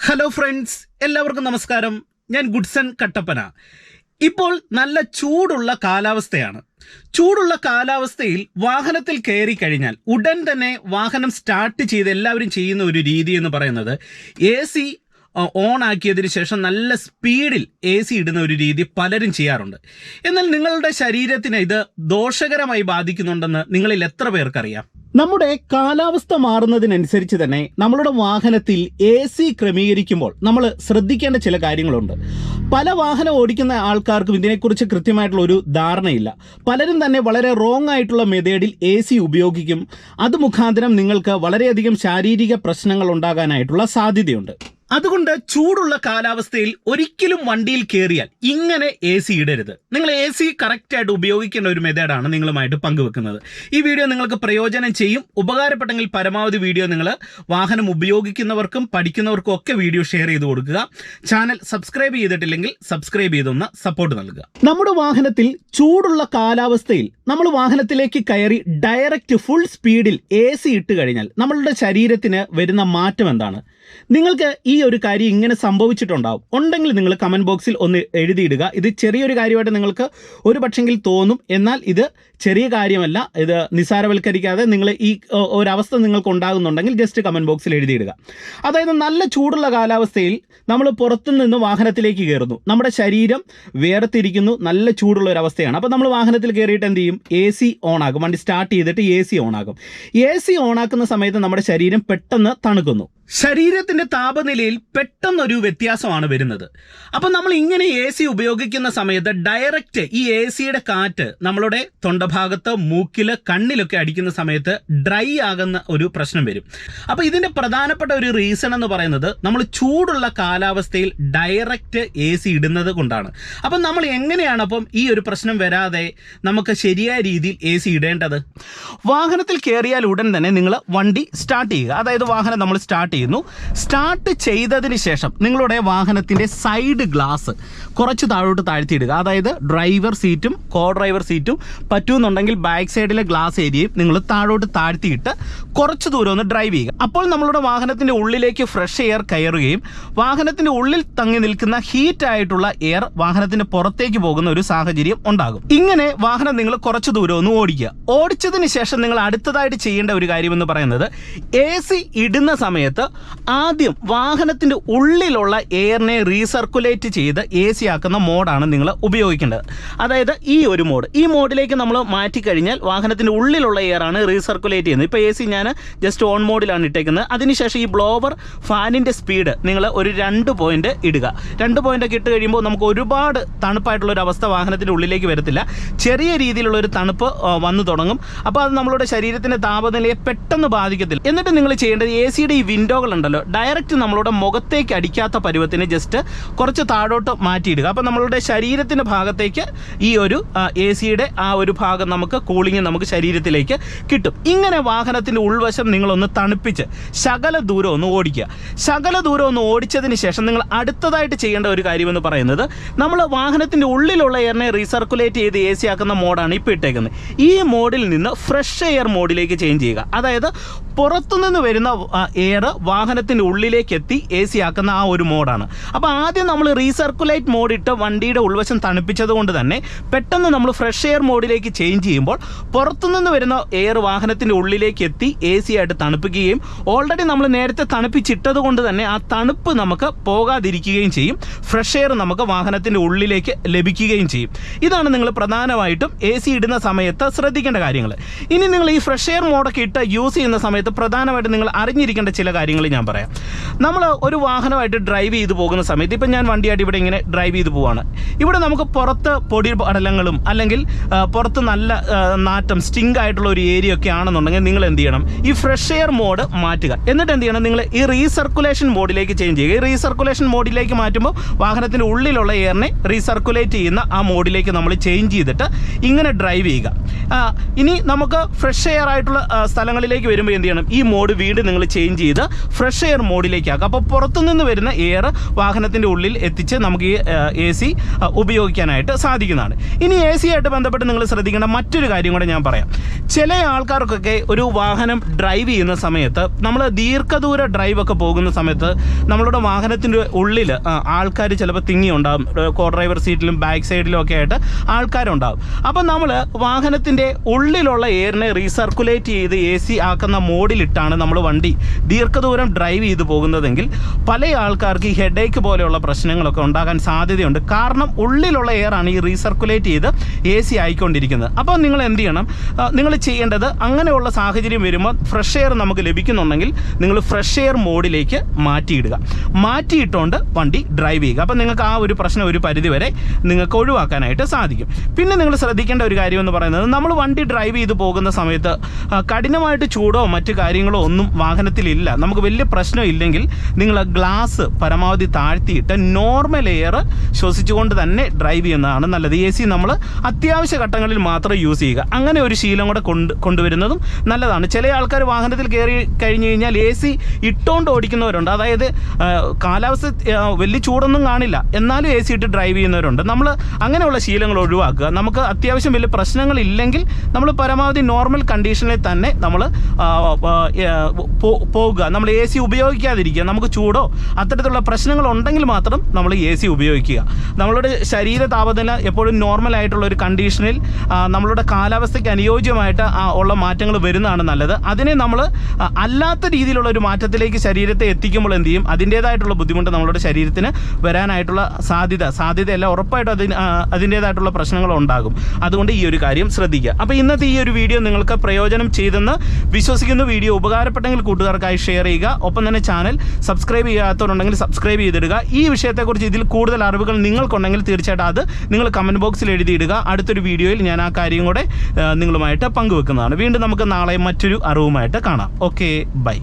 Hello friends, എല്ലാവർക്കും നമസ്കാരം. ഞാൻ ഗുഡ്സൺ കട്ടപ്പന. ഇപ്പോൾ നല്ല ചൂടുള്ള കാലാവസ്ഥയാണ്. ചൂടുള്ള കാലാവസ്ഥയിൽ വാഹനത്തിൽ കയറി കഴിഞ്ഞാൽ ഉടൻ തന്നെ വാഹനം സ്റ്റാർട്ട് ചെയ്ത് എല്ലാവരും ചെയ്യുന്ന ഒരു രീതി എന്ന് പറയുന്നത് AC ഓൺ ആക്കിയതിന് ശേഷം നല്ല സ്പീഡിൽ AC ഇടുന്ന ഒരു രീതി പലരും ചെയ്യാറുണ്ട്. എന്നാൽ നിങ്ങളുടെ ശരീരത്തിന് ഇത് ദോഷകരമായി ബാധിക്കുന്നുണ്ടെന്ന് നിങ്ങളിൽ എത്ര പേർക്കറിയാം? നമ്മുടെ കാലാവസ്ഥ മാറുന്നതിനനുസരിച്ച് തന്നെ നമ്മളുടെ വാഹനത്തിൽ AC ക്രമീകരിക്കുമ്പോൾ നമ്മൾ ശ്രദ്ധിക്കേണ്ട ചില കാര്യങ്ങളുണ്ട്. പല വാഹനം ഓടിക്കുന്ന ആൾക്കാർക്കും ഇതിനെക്കുറിച്ച് കൃത്യമായിട്ടുള്ള ഒരു ധാരണയില്ല. പലരും തന്നെ വളരെ റോങ് ആയിട്ടുള്ള മെത്തേഡിൽ AC ഉപയോഗിക്കും. അത് മുഖാന്തരം നിങ്ങൾക്ക് വളരെയധികം ശാരീരിക പ്രശ്നങ്ങൾ ഉണ്ടാകാനായിട്ടുള്ള സാധ്യതയുണ്ട്. അതുകൊണ്ട് ചൂടുള്ള കാലാവസ്ഥയിൽ ഒരിക്കലും വണ്ടിയിൽ കയറിയാൽ ഇങ്ങനെ AC ഇടരുത്. നിങ്ങൾ AC കറക്റ്റായിട്ട് ഉപയോഗിക്കേണ്ട ഒരു മെത്തേഡാണ് നിങ്ങളുമായിട്ട് പങ്കുവെക്കുന്നത്. ഈ വീഡിയോ നിങ്ങൾക്ക് പ്രയോജനം ചെയ്യും. ഉപകാരപ്പെട്ടെങ്കിൽ പരമാവധി വീഡിയോ നിങ്ങൾ വാഹനം ഉപയോഗിക്കുന്നവർക്കും പഠിക്കുന്നവർക്കും ഒക്കെ വീഡിയോ ഷെയർ ചെയ്ത് കൊടുക്കുക. ചാനൽ സബ്സ്ക്രൈബ് ചെയ്തിട്ടില്ലെങ്കിൽ സബ്സ്ക്രൈബ് ചെയ്തൊന്ന് സപ്പോർട്ട് നൽകുക. നമ്മുടെ വാഹനത്തിൽ ചൂടുള്ള കാലാവസ്ഥയിൽ നമ്മൾ വാഹനത്തിലേക്ക് കയറി ഡയറക്റ്റ് ഫുൾ സ്പീഡിൽ AC ഇട്ട് കഴിഞ്ഞാൽ നമ്മളുടെ ശരീരത്തിന് വരുന്ന മാറ്റം എന്താണ്? നിങ്ങൾക്ക് ഈ ഒരു കാര്യം ഇങ്ങനെ സംഭവിച്ചിട്ടുണ്ടാവും. ഉണ്ടെങ്കിൽ നിങ്ങൾ കമൻറ്റ് ബോക്സിൽ ഒന്ന് എഴുതിയിടുക. ഇത് ചെറിയൊരു കാര്യമായിട്ട് നിങ്ങൾക്ക് ഒരു പക്ഷെങ്കിൽ തോന്നും. എന്നാൽ ഇത് ചെറിയ കാര്യമല്ല. ഇത് നിസ്സാരവൽക്കരിക്കാതെ നിങ്ങൾ ഈ ഒരവസ്ഥ നിങ്ങൾക്ക് ഉണ്ടാകുന്നുണ്ടെങ്കിൽ ജസ്റ്റ് കമൻറ്റ് ബോക്സിൽ എഴുതിയിടുക. അതായത് നല്ല ചൂടുള്ള കാലാവസ്ഥയിൽ നമ്മൾ പുറത്തുനിന്ന് വാഹനത്തിലേക്ക് കയറുന്നു. നമ്മുടെ ശരീരം വേർതിരിക്കുന്നു. നല്ല ചൂടുള്ള ഒരു അവസ്ഥയാണ്. അപ്പോൾ നമ്മൾ വാഹനത്തിൽ കയറിയിട്ട് എന്ത് ചെയ്യും? AC ഓണാക്കും. വണ്ടി സ്റ്റാർട്ട് ചെയ്തിട്ട് AC ഓണാക്കും. AC ഓണാക്കുന്ന സമയത്ത് നമ്മുടെ ശരീരം പെട്ടെന്ന് തണുക്കുന്നു. ശരീരത്തിൻ്റെ താപനിലയിൽ പെട്ടെന്നൊരു വ്യത്യാസമാണ് വരുന്നത്. അപ്പം നമ്മൾ ഇങ്ങനെ AC ഉപയോഗിക്കുന്ന സമയത്ത് ഡയറക്റ്റ് ഈ ACയുടെ കാറ്റ് നമ്മളുടെ തൊണ്ടഭാഗത്ത്, മൂക്കിൽ, കണ്ണിലൊക്കെ അടിക്കുന്ന സമയത്ത് ഡ്രൈ ആകുന്ന ഒരു പ്രശ്നം വരും. അപ്പോൾ ഇതിൻ്റെ പ്രധാനപ്പെട്ട ഒരു റീസൺ എന്ന് പറയുന്നത് നമ്മൾ ചൂടുള്ള കാലാവസ്ഥയിൽ ഡയറക്റ്റ് AC ഇടുന്നത് കൊണ്ടാണ്. അപ്പം നമ്മൾ എങ്ങനെയാണ് അപ്പം ഈ ഒരു പ്രശ്നം വരാതെ നമുക്ക് ശരിയായ രീതിയിൽ AC ഇടേണ്ടത്? വാഹനത്തിൽ കയറിയാൽ ഉടൻ തന്നെ നിങ്ങൾ വണ്ടി സ്റ്റാർട്ട് ചെയ്യുക. അതായത് വാഹനം നമ്മൾ സ്റ്റാർട്ട് ചെയ്തതിന് ശേഷം നിങ്ങളുടെ വാഹനത്തിൻ്റെ സൈഡ് ഗ്ലാസ് കുറച്ച് താഴോട്ട് താഴ്ത്തിയിടുക. അതായത് ഡ്രൈവർ സീറ്റും കോ ഡ്രൈവർ സീറ്റും പറ്റുമെന്നുണ്ടെങ്കിൽ ബാക്ക് സൈഡിലെ ഗ്ലാസ് ഏരിയയും നിങ്ങൾ താഴോട്ട് താഴ്ത്തിയിട്ട് കുറച്ച് ദൂരം ഒന്ന് ഡ്രൈവ് ചെയ്യുക. അപ്പോൾ നമ്മളുടെ വാഹനത്തിൻ്റെ ഉള്ളിലേക്ക് ഫ്രഷ് എയർ കയറുകയും വാഹനത്തിൻ്റെ ഉള്ളിൽ തങ്ങി നിൽക്കുന്ന ഹീറ്റ് ആയിട്ടുള്ള എയർ വാഹനത്തിൻ്റെ പുറത്തേക്ക് പോകുന്ന ഒരു സാഹചര്യം ഉണ്ടാകും. ഇങ്ങനെ വാഹനം നിങ്ങൾ കുറച്ച് ദൂരം ഒന്ന് ഓടിക്കുക. ഓടിച്ചതിന് ശേഷം നിങ്ങൾ അടുത്തതായിട്ട് ചെയ്യേണ്ട ഒരു കാര്യമെന്ന് പറയുന്നത് AC ഇടുന്ന സമയത്ത് ആദ്യം വാഹനത്തിൻ്റെ ഉള്ളിലുള്ള എയറിനെ റീസർക്കുലേറ്റ് ചെയ്ത് AC ആക്കുന്ന മോഡാണ് നിങ്ങൾ ഉപയോഗിക്കേണ്ടത്. അതായത് ഈ ഒരു മോഡ്, ഈ മോഡിലേക്ക് നമ്മൾ മാറ്റിക്കഴിഞ്ഞാൽ വാഹനത്തിൻ്റെ ഉള്ളിലുള്ള എയറാണ് റീസർക്കുലേറ്റ് ചെയ്യുന്നത്. ഇപ്പോൾ AC ഞാൻ ജസ്റ്റ് ഓൺ മോഡിലാണ് ഇട്ടേക്കുന്നത്. അതിനുശേഷം ഈ ബ്ലോവർ ഫാനിൻ്റെ സ്പീഡ് നിങ്ങൾ ഒരു 2 പോയിൻ്റ് ഇടുക. 2 പോയിൻ്റൊക്കെ ഇട്ട് കഴിയുമ്പോൾ നമുക്ക് ഒരുപാട് തണുപ്പായിട്ടുള്ളൊരു അവസ്ഥ വാഹനത്തിൻ്റെ ഉള്ളിലേക്ക് വരത്തില്ല. ചെറിയ രീതിയിലുള്ളൊരു തണുപ്പ് വന്നു തുടങ്ങും. അപ്പോൾ അത് നമ്മളുടെ ശരീരത്തിൻ്റെ താപനിലയെ പെട്ടെന്ന് ബാധിക്കത്തില്ല. എന്നിട്ട് നിങ്ങൾ ചെയ്യേണ്ടത് ACയുടെ ഈ വിൻഡോകളുണ്ടല്ലോ, ഡയറക്റ്റ് നമ്മളുടെ മുഖത്തേക്ക് അടിക്കാത്ത പരുവത്തിന് ജസ്റ്റ് കുറച്ച് താഴോട്ട് മാറ്റിയിടുക. അപ്പോൾ നമ്മളുടെ ശരീരത്തിൻ്റെ ഭാഗത്തേക്ക് ഈ ഒരു ACയുടെ ആ ഒരു ഭാഗം നമുക്ക് കൂളിംഗ് നമുക്ക് ശരീരത്തിലേക്ക് കിട്ടും. ഇങ്ങനെ വാഹനത്തിൻ്റെ ഉൾവശം നിങ്ങളൊന്ന് തണുപ്പിച്ച് ശകല ദൂരം ഒന്ന് ഓടിക്കുക. ശകല ദൂരം ഒന്ന് ഓടിച്ചതിന് ശേഷം നിങ്ങൾ അടുത്തതായിട്ട് ചെയ്യേണ്ട ഒരു കാര്യമെന്ന് പറയുന്നത് നമ്മൾ വാഹനത്തിൻ്റെ ഉള്ളിലുള്ള എയറിനെ റീസർക്കുലേറ്റ് ചെയ്ത് AC ആക്കുന്ന മോഡാണ് ഇപ്പോൾ ഇട്ടേക്കുന്നത്. ഈ മോഡിൽ നിന്ന് ഫ്രഷ് എയർ മോഡിലേക്ക് ചേഞ്ച് ചെയ്യുക. അതായത് പുറത്തുനിന്ന് വരുന്ന എയർ വാഹനത്തിൻ്റെ ഉള്ളിലേക്ക് എത്തി AC ആക്കുന്ന ആ ഒരു മോഡാണ്. അപ്പോൾ ആദ്യം നമ്മൾ റീസർക്കുലേറ്റ് മോഡ് ഇട്ട് വണ്ടിയുടെ ഉൾവശം തണുപ്പിച്ചത് കൊണ്ട് തന്നെ പെട്ടെന്ന് നമ്മൾ ഫ്രഷ് എയർ മോഡിലേക്ക് ചേഞ്ച് ചെയ്യുമ്പോൾ പുറത്തുനിന്ന് വരുന്ന എയർ വാഹനത്തിൻ്റെ ഉള്ളിലേക്ക് എത്തി AC ആയിട്ട് തണുപ്പിക്കുകയും ഓൾറെഡി നമ്മൾ നേരത്തെ തണുപ്പിച്ചിട്ടത് കൊണ്ട് തന്നെ ആ തണുപ്പ് നമുക്ക് പോകാതിരിക്കുകയും ചെയ്യും. ഫ്രഷ് എയർ നമുക്ക് വാഹനത്തിൻ്റെ ഉള്ളിലേക്ക് ലഭിക്കുകയും ചെയ്യും. ഇതാണ് നിങ്ങൾ പ്രധാനമായിട്ടും AC ഇടുന്ന സമയത്ത് ശ്രദ്ധിക്കേണ്ട കാര്യങ്ങൾ. ഇനി നിങ്ങൾ ഈ ഫ്രഷ് എയർ മോഡൊക്കെ ഇട്ട് യൂസ് ചെയ്യുന്ന സമയത്ത് പ്രധാനമായിട്ട് നിങ്ങൾ അറിഞ്ഞിരിക്കേണ്ട ചില കാര്യങ്ങൾ ഞാൻ പറയാം. നമ്മൾ ഒരു വാഹനമായിട്ട് ഡ്രൈവ് ചെയ്ത് പോകുന്ന സമയത്ത് ഇപ്പം ഞാൻ വണ്ടിയായിട്ട് ഇവിടെ ഇങ്ങനെ ഡ്രൈവ് ചെയ്ത് പോവാണ്. ഇവിടെ നമുക്ക് പുറത്ത് പൊടി പടലങ്ങളും അല്ലെങ്കിൽ പുറത്ത് നല്ല നാറ്റം സ്റ്റിങ്ക് ആയിട്ടുള്ള ഒരു ഏരിയ ഒക്കെ ആണെന്നുണ്ടെങ്കിൽ നിങ്ങൾ എന്ത് ചെയ്യണം? ഈ ഫ്രഷ് എയർ മോഡ് മാറ്റുക. എന്നിട്ട് എന്ത് ചെയ്യണം? നിങ്ങൾ ഈ റീസർക്കുലേഷൻ മോഡിലേക്ക് ചേഞ്ച് ചെയ്യുക. ഈ റീസർക്കുലേഷൻ മോഡിലേക്ക് മാറ്റുമ്പോൾ വാഹനത്തിൻ്റെ ഉള്ളിലുള്ള എയറിനെ റീസർക്കുലേറ്റ് ചെയ്യുന്ന ആ മോഡിലേക്ക് നമ്മൾ ചേഞ്ച് ചെയ്തിട്ട് ഇങ്ങനെ ഡ്രൈവ് ചെയ്യുക. ഇനി നമുക്ക് ഫ്രഷ് എയർ ആയിട്ടുള്ള സ്ഥലങ്ങളിലേക്ക് വരുമ്പോൾ എന്ത് ചെയ്യണം? ഈ മോഡ് വീണ്ടും നിങ്ങൾ ചേഞ്ച് ചെയ്ത് ഫ്രഷ് എയർ മോഡിലേക്ക് ആക്കുക. അപ്പോൾ പുറത്തുനിന്ന് വരുന്ന എയർ വാഹനത്തിൻ്റെ ഉള്ളിൽ എത്തിച്ച് നമുക്ക് ഈ AC ഉപയോഗിക്കാനായിട്ട് സാധിക്കുന്നതാണ്. ഇനി AC ആയിട്ട് ബന്ധപ്പെട്ട് നിങ്ങൾ ശ്രദ്ധിക്കേണ്ട മറ്റൊരു കാര്യം കൂടെ ഞാൻ പറയാം. ചില ആൾക്കാർക്കൊക്കെ ഒരു വാഹനം ഡ്രൈവ് ചെയ്യുന്ന സമയത്ത്, നമ്മൾ ദീർഘദൂര ഡ്രൈവൊക്കെ പോകുന്ന സമയത്ത് നമ്മളുടെ വാഹനത്തിൻ്റെ ഉള്ളിൽ ആൾക്കാർ ചിലപ്പോൾ തിങ്ങിയുണ്ടാകും. കോ ഡ്രൈവർ സീറ്റിലും ബാക്ക് സൈഡിലും ഒക്കെ ആയിട്ട് ആൾക്കാരുണ്ടാകും. അപ്പം നമ്മൾ വാഹനത്തിൻ്റെ ഉള്ളിലുള്ള എയറിനെ റീസർക്കുലേറ്റ് ചെയ്ത് AC ആക്കുന്ന മോഡിലിട്ടാണ് നമ്മൾ വണ്ടി ദീർഘദൂരം ഡ്രൈവ് ചെയ്ത് പോകുന്നതെങ്കിൽ പല ആൾക്കാർക്ക് ഈ ഹെഡേക്ക് പോലെയുള്ള പ്രശ്നങ്ങളൊക്കെ ഉണ്ടാകാൻ സാധ്യതയുണ്ട്. കാരണം ഉള്ളിലുള്ള എയറാണ് ഈ റീസർക്കുലേറ്റ് ചെയ്ത് AC ആയിക്കൊണ്ടിരിക്കുന്നത്. അപ്പോൾ നിങ്ങൾ എന്ത് ചെയ്യണം? നിങ്ങൾ ചെയ്യേണ്ടത്, അങ്ങനെയുള്ള സാഹചര്യം വരുമ്പോൾ ഫ്രഷ് എയർ നമുക്ക് ലഭിക്കുന്നുണ്ടെങ്കിൽ നിങ്ങൾ ഫ്രഷ് എയർ മോഡിലേക്ക് മാറ്റിയിട്ടുകൊണ്ട് വണ്ടി ഡ്രൈവ് ചെയ്യുക. അപ്പോൾ നിങ്ങൾക്ക് ആ ഒരു പ്രശ്നം ഒരു പരിധിവരെ നിങ്ങൾക്ക് ഒഴിവാക്കാനായിട്ട് സാധിക്കും. പിന്നെ നിങ്ങൾ ശ്രദ്ധിക്കേണ്ട ഒരു കാര്യം എന്ന് പറയുന്നത്, നമ്മൾ വണ്ടി ഡ്രൈവ് ചെയ്ത് പോകുന്ന സമയത്ത് കഠിനമായിട്ട് ചൂടോ മറ്റു കാര്യങ്ങളോ ഒന്നും വാഹനത്തിലില്ല, നമുക്ക് വലിയ പ്രശ്നമില്ലെങ്കിൽ നിങ്ങൾ ഗ്ലാസ് പരമാവധി താഴ്ത്തിയിട്ട് നോർമൽ എയർ ശ്വസിച്ചുകൊണ്ട് തന്നെ ഡ്രൈവ് ചെയ്യുന്നതാണ് നല്ലത്. AC നമ്മൾ അത്യാവശ്യ ഘട്ടങ്ങളിൽ മാത്രം യൂസ് ചെയ്യുക. അങ്ങനെ ഒരു ശീലം കൂടെ കൊണ്ടുവരുന്നതും നല്ലതാണ്. ചില ആൾക്കാർ വാഹനത്തിൽ കയറി കഴിഞ്ഞ് കഴിഞ്ഞാൽ AC ഇട്ടുകൊണ്ട് ഓടിക്കുന്നവരുണ്ട്. അതായത് കാലാവസ്ഥ വലിയ ചൂടൊന്നും കാണില്ല, എന്നാലും AC ഇട്ട് ഡ്രൈവ് ചെയ്യുന്നവരുണ്ട്. നമ്മൾ അങ്ങനെയുള്ള ശീലങ്ങൾ ഒഴിവാക്കുക. നമുക്ക് അത്യാവശ്യം വലിയ പ്രശ്നങ്ങളില്ലെങ്കിൽ നമ്മൾ പരമാവധി നോർമൽ കണ്ടീഷനിൽ തന്നെ നമ്മൾ പോകുക. നമ്മൾ AC ഉപയോഗിക്കാതിരിക്കുക. നമുക്ക് ചൂടോ അത്തരത്തിലുള്ള പ്രശ്നങ്ങൾ ഉണ്ടെങ്കിൽ മാത്രം നമ്മൾ AC ഉപയോഗിക്കുക. നമ്മളുടെ ശരീര താപനില എപ്പോഴും നോർമലായിട്ടുള്ള ഒരു കണ്ടീഷനിൽ നമ്മളുടെ കാലാവസ്ഥയ്ക്ക് അനുയോജ്യമായിട്ട് ഉള്ള മാറ്റങ്ങൾ വരുന്നതാണ് നല്ലത്. അതിനെ നമ്മൾ അല്ലാത്ത രീതിയിലുള്ള ഒരു മാറ്റത്തിലേക്ക് ശരീരത്തെ എത്തിക്കുമ്പോൾ എന്ത് ചെയ്യും? അതിൻ്റേതായിട്ടുള്ള ബുദ്ധിമുട്ട് നമ്മളുടെ ശരീരത്തിന് വരാനായിട്ടുള്ള സാധ്യതയല്ല, ഉറപ്പായിട്ടും അതിൻ്റേതായിട്ടുള്ള പ്രശ്നങ്ങൾ ഉണ്ടാകും. അതുകൊണ്ട് ഈ ഒരു കാര്യം ശ്രദ്ധിക്കുക. അപ്പോൾ ഇന്നത്തെ ഈ ഒരു വീഡിയോ നിങ്ങൾക്ക് പ്രയോജനം ചെയ്തെന്ന് വിശ്വസിക്കുന്നു. വീഡിയോ ഉപകാരപ്പെട്ടെങ്കിൽ കൂട്ടുകാർക്കായി ഷെയർ ചെയ്യുക. ഒപ്പം തന്നെ ചാനൽ സബ്സ്ക്രൈബ് ചെയ്യാത്തവരുണ്ടെങ്കിൽ സബ്സ്ക്രൈബ് ചെയ്തിടുക. ഈ വിഷയത്തെക്കുറിച്ച് ഇതിൽ കൂടുതൽ അറിവുകൾ നിങ്ങൾക്കുണ്ടെങ്കിൽ തീർച്ചയായിട്ടും അത് നിങ്ങൾ കമൻറ്റ് ബോക്സിൽ എഴുതിയിടുക. അടുത്തൊരു വീഡിയോയിൽ ഞാൻ ആ കാര്യം കൂടെ നിങ്ങളുമായിട്ട് പങ്കുവെക്കുന്നതാണ്. വീണ്ടും നമുക്ക് നാളെ മറ്റൊരു അറിവുമായിട്ട് കാണാം. Okay, by.